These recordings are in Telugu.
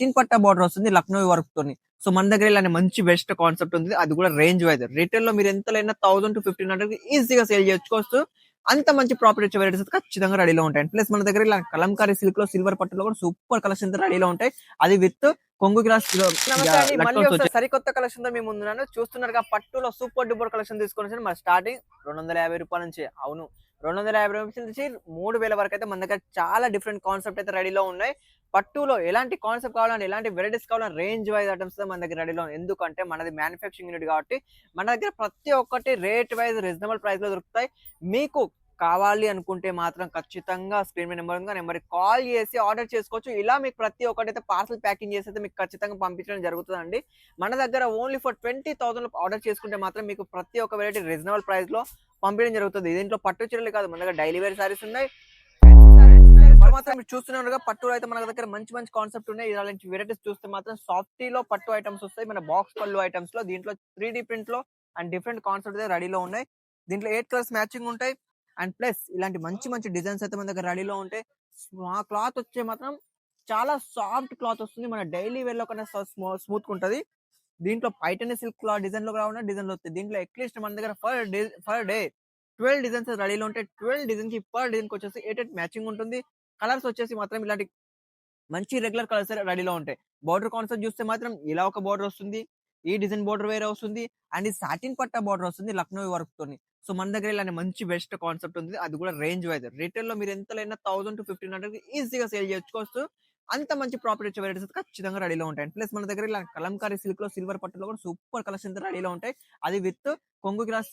సాటిన్ పట్టా బార్డర్ వస్తుంది లక్నో వర్క్ తోని. సో మన దగ్గర ఇలాంటి మంచి బెస్ట్ కాన్సెప్ట్ ఉంది. అది కూడా రేంజ్ వైజ్ రిటైల్ లో మీరు ఎంతలైనా 1000 to 1500 ఈజీగా సేల్ చేసుకోవచ్చు. అంత మంచి ప్రాఫిట్ వచ్చే వెరైటీస్ ఖచ్చితంగా రెడీలో ఉంటాయి. ప్లస్ మన దగ్గర ఇలా కలంకారీ సిల్క్ లో సిల్వర్ పట్టులో కూడా సూపర్ కలెక్షన్ రెడీలో ఉంటాయి. అది విత్ కొంగు గ్లాస్ నమస్తే అండి, మళ్ళీ ఒకసారి సరికొత్త కలెక్షన్ తో మేము ముందున్నాను. చూస్తున్నారుగా పట్టులో సూపర్ డూపర్ కలెక్షన్ తీసుకొని వచ్చాను. మరి స్టార్టింగ్ 250 రూపాయల నుంచి, అవును 250 రూపాయల నుంచి 3000 వరకు అయితే మన దగ్గర చాలా డిఫరెంట్ కాన్సెప్ట్ అయితే రెడీలో ఉన్నాయి. పట్టులో ఎలాంటి కాన్సెప్ట్ కావాలంటే ఎలాంటి వెరైటీస్ కావాలని రేంజ్ వైజ్ ఐటమ్స్ మన దగ్గర రెడీలో ఉంది. ఎందుకంటే మనది మ్యానుఫ్యాక్చరింగ్ యూనిట్ కాబట్టి మన దగ్గర ప్రతి ఒక్కటి రేట్ వైజ్ రీజనబుల్ ప్రైస్ లో దొరుకుతాయి. మీకు కావాలి అనుకుంటే మాత్రం ఖచ్చితంగా స్క్రీన్ మీద నెంబర్ ఉంది, నెంబర్కి కాల్ చేసి ఆర్డర్ చేసుకోవచ్చు. ఇలా మీకు ప్రతి ఒక్కటి అయితే పార్సల్ ప్యాకింగ్ చేసి అయితే మీకు ఖచ్చితంగా పంపించడం జరుగుతుందండి. మన దగ్గర ఓన్లీ ఫర్ 20,000 ఆర్డర్ చేసుకుంటే మాత్రం మీకు ప్రతి ఒక్క వెరైటీ రీజనబుల్ ప్రైస్ లో పంపించడం జరుగుతుంది. దీంట్లో పట్టు చీరలు కాదు, మన దగ్గర డైలీ వేర్ సారీస్ ఉన్నాయి. మాత్రం మీరు చూస్తున్నారు పట్టు అయితే మన దగ్గర మంచి మంచి కాన్సెప్ట్ ఉన్నాయి. ఇలాంటి వెరైటీస్ చూస్తే మాత్రం సాఫ్టీలో పట్టు ఐటమ్స్ వస్తాయి. మన బాక్స్ పళ్ళు ఐటమ్స్ లో దీంట్లో 3D ప్రింట్ లో అండ్ డిఫరెంట్ కాన్సెప్ట్ రెడీలో ఉన్నాయి. దీంట్లో 8 కలర్స్ మ్యాచింగ్ ఉంటాయి. అండ్ ప్లస్ ఇలాంటి మంచి మంచి డిజైన్స్ అయితే మన దగ్గర రెడీలో ఉంటాయి. ఆ క్లాత్ వచ్చే మాత్రం చాలా సాఫ్ట్ క్లాత్ వస్తుంది. మన డైలీ వేర్ లో కన్నా స్మూత్ ఉంటుంది. దీంట్లో పైటనే సిల్క్ క్లాత్ డిజైన్ లో కావాలన్నా డిజైన్ లో వస్తాయి. దీంట్లో అట్లీస్ట్ మన దగ్గర ఫర్ డే 12 డిజైన్స్ రెడీలో ఉంటాయి. 12 డిజైన్ కి పర్ డిజైన్ కి వచ్చేసి 8 మ్యాచింగ్ ఉంటుంది. కలర్స్ వచ్చేసి మాత్రం ఇలాంటి మంచి రెగ్యులర్ కలర్స్ రెడీలో ఉంటాయి. బార్డర్ కాన్సెప్ట్ చూస్తే మాత్రం ఇలా ఒక బార్డర్ వస్తుంది, ఈ డిజైన్ బార్డర్ వేరే వస్తుంది, అండ్ ఈ సాటిన్ పట్టా బార్డర్ వస్తుంది లక్నో వర్క్ తోని. సో మన దగ్గర ఇలాంటి మంచి బెస్ట్ కాన్సెప్ట్ ఉంది. అది కూడా రేంజ్ వైజ్ రిటైల్ లో మీరు ఎంతలైనా 1000 to 1500 ఈజీగా సేల్ చేసుకోవచ్చు. అంత మంచి ప్రాఫిట్ వచ్చే వెరైటీస్ ఖచ్చితంగా రెడీలో ఉంటాయి. ప్లస్ మన దగ్గర ఇలా కలంకారీ సిల్క్ లో సిల్వర్ పట్టులో కూడా సూపర్ కలెక్షన్ రెడీలో ఉంటాయి. అది విత్ కొంగు గ్రాస్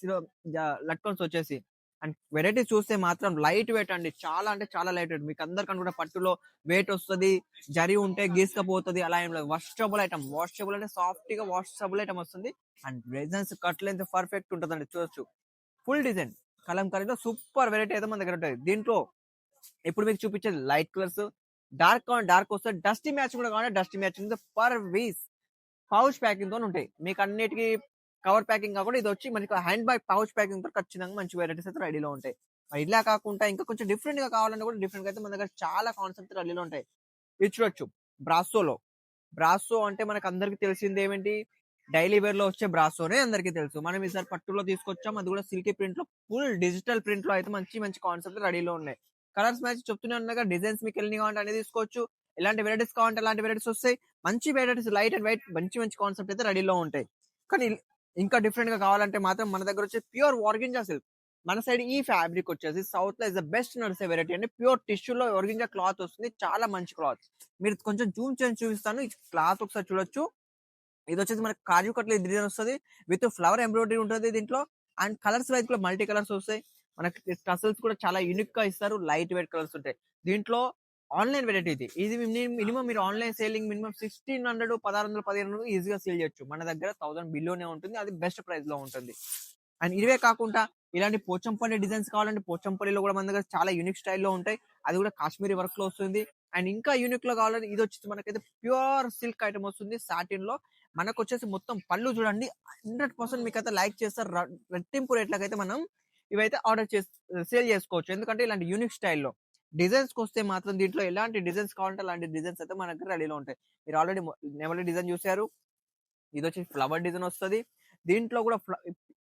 లట్కన్స్ వచ్చేసి. అండ్ వెరైటీ చూస్తే మాత్రం లైట్ వెయిట్ అండి, చాలా అంటే చాలా లైట్ వెయిట్. మీకు అందరికన్నా కూడా పట్టులో వెయిట్ వస్తుంది, జరి ఉంటే గీసుకపోతుంది, అలా ఏం లేదు. వాషబుల్ ఐటమ్, వాషబుల్ అంటే సాఫ్ట్ గా వాషబుల్ ఐటమ్ వస్తుంది. And designs cut length perfect ఉంటుందండి. చూడొచ్చు ఫుల్ డిజైన్ కలంకారీలో సూపర్ వెరైటీ అయితే మన దగ్గర ఉంటుంది. దీంట్లో ఇప్పుడు మీకు చూపించేది లైట్ కలర్స్, డార్క్ వస్తే డస్టీ మ్యాచ్ కూడా కావాలి. Dusty match per piece pouch packing తో ఉంటాయి. మీకు అన్నిటికీ కవర్ ప్యాకింగ్ కాకుండా ఇది వచ్చి మనకి హ్యాండ్ బ్యాగ్ పౌచ్ ప్యాకింగ్ తో ఖచ్చితంగా మంచి వెరైటీస్ అయితే రెడీలో ఉంటాయి. మరి ఇలా కాకుండా ఇంకా కొంచెం డిఫరెంట్ గా కావాలన్నా కూడా డిఫరెంట్ గా అయితే మన దగ్గర చాలా కాన్సెప్ట్ రెడీలో ఉంటాయి. ఇది చూడొచ్చు బ్రాసో అంటే మనకు అందరికి తెలిసింది ఏమిటి, డైలీ వేర్ లో వచ్చే బ్రాసోనే అందరికీ తెలుసు. మనం ఈసారి పట్టులో తీసుకొచ్చాం, అది కూడా సిల్కీ ప్రింట్ లో ఫుల్ డిజిటల్ ప్రింట్ లో అయితే మంచి మంచి కాన్సెప్ట్ రెడీలో ఉన్నాయి. కలర్స్ మ్యాచ్ చెప్తూనే ఉన్నాగా, డిజైన్స్ మీకు ఎన్ని కావాలంటే అనేది తీసుకోవచ్చు. ఎలాంటి వెరైటీస్ కావాలంటే అలాంటి వెరైటీస్ వస్తాయి. మంచి వెరైటీస్ లైట్ అండ్ వైట్ మంచి మంచి కాన్సెప్ట్ అయితే రెడీలో ఉంటాయి. కానీ ఇంకా డిఫరెంట్ గా కావాలంటే మాత్రం మన దగ్గర వచ్చే ప్యూర్ ఆర్గంజా సిల్క్. మన సైడ్ ఈ ఫ్యాబ్రిక్ వచ్చేసి సౌత్ లో ఇస్ ద బెస్ట్ నడిసే వెరైటీ అండి. ప్యూర్ టిష్యూలో ఆర్గంజా క్లాత్ వస్తుంది, చాలా మంచి క్లాత్. మీరు కొంచెం జూమ్ చేసి చూపిస్తాను. ఈ క్లాత్ ఒకసారి చూడొచ్చు. ఇది వచ్చేసి మనకి కాజు కట్ల డిజైన్ వస్తుంది విత్ ఫ్లవర్ ఎంబ్రాయిడరీ ఉంటుంది దీంట్లో. అండ్ కలర్స్ వైజ్ కూడా మల్టీ కలర్స్ వస్తాయి. మనకి టసల్స్ కూడా చాలా యూనిక్ గా ఇస్తారు, లైట్ వెయిట్ కలర్స్ ఉంటాయి. దీంట్లో ఆన్లైన్ వెరైటీ ఇది మినిమం మీరు ఆన్లైన్ సేలింగ్ మినిమం 1600 1600 1500 ఈజీగా సేల్ చేయొచ్చు. మన దగ్గర 1000 బిలోనే ఉంటుంది, అది బెస్ట్ ప్రైస్ లో ఉంటుంది. అండ్ ఇవే కాకుండా ఇలాంటి పోచంపల్లి డిజైన్స్ కావాలంటే పోచంపల్లిలో కూడా మన దగ్గర చాలా యూనిక్ స్టైల్లో ఉంటాయి. అది కూడా కాశ్మీరీ వర్క్ లో వస్తుంది. అండ్ ఇంకా యూనిక్ లో కావాలంటే ఇది వచ్చేసి మనకైతే ప్యూర్ సిల్క్ ఐటమ్ వస్తుంది సాటిన్ లో. మనకు వచ్చేసి మొత్తం పళ్ళు చూడండి, 100% మీకు అయితే లైక్ చేస్తారు. రెట్టింపు రేట్లకైతే మనం ఇవైతే ఆర్డర్ చేసి సేల్ చేసుకోవచ్చు. ఎందుకంటే ఇలాంటి యూనిక్ స్టైల్లో డిజైన్స్ వస్తే మాత్రం దీంట్లో ఎలాంటి డిజైన్స్ కావాలంటే అలాంటి డిజైన్స్ అయితే మన దగ్గర రెడీలో ఉంటాయి. మీరు ఆల్రెడీ నెమలి డిజైన్ చూసారు, ఇది వచ్చి ఫ్లవర్ డిజైన్ వస్తుంది. దీంట్లో కూడా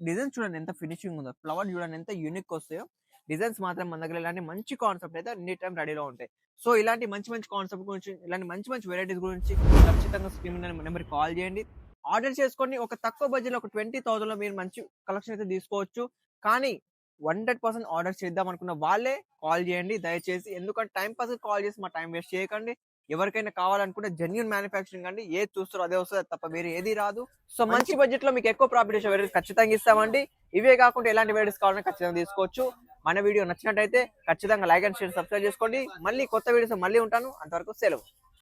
డిజైన్స్ చూడండి ఎంత ఫినిషింగ్ ఉందో, ఫ్లవర్ చూడండి ఎంత యూనిక్ వస్తాయో. డిజైన్స్ మాత్రం మన దగ్గర ఇలాంటి మంచి కాన్సెప్ట్ అయితే అన్ని టైం రెడీలో ఉంటాయి. సో ఇలాంటి మంచి మంచి కాన్సెప్ట్ గురించి, ఇలాంటి మంచి మంచి వెరైటీస్ గురించి ఖచ్చితంగా స్క్రీన్ నెంబర్ కాల్ చేయండి, ఆర్డర్ చేసుకోండి. ఒక తక్కువ బడ్జెట్ లో ఒక 20,000 లో మీరు మంచి కలెక్షన్ అయితే తీసుకోవచ్చు. కానీ 100% ఆర్డర్ చేద్దాం అనుకున్న వాళ్ళే కాల్ చేయండి దయచేసి. ఎందుకంటే టైం పాస్ కాల్ చేసి మా టైం వేస్ట్ చేయకండి. ఎవరికైనా కావాలనుకుంటే జెన్యూన్ మ్యానుఫ్యాక్చరింగ్ అండి, ఏది చూస్తారో అదే వస్తుంది తప్ప వేరే ఏది రాదు. సో మంచి బడ్జెట్ లో మీకు ఎక్కువ ప్రాఫిట్ వచ్చే వెరైటీస్ ఖచ్చితంగా ఇస్తామండి. ఇవే కాకుండా ఎలాంటి వెరైటీస్ కావాలని ఖచ్చితంగా తీసుకోవచ్చు. మన వీడియో నచ్చినట్టయితే ఖచ్చితంగా లైక్ అండ్ షేర్ సబ్స్క్రైబ్ చేసుకోండి. మళ్ళీ కొత్త వీడియోస్ మళ్ళీ ఉంటాను, అంతవరకు సెలవు.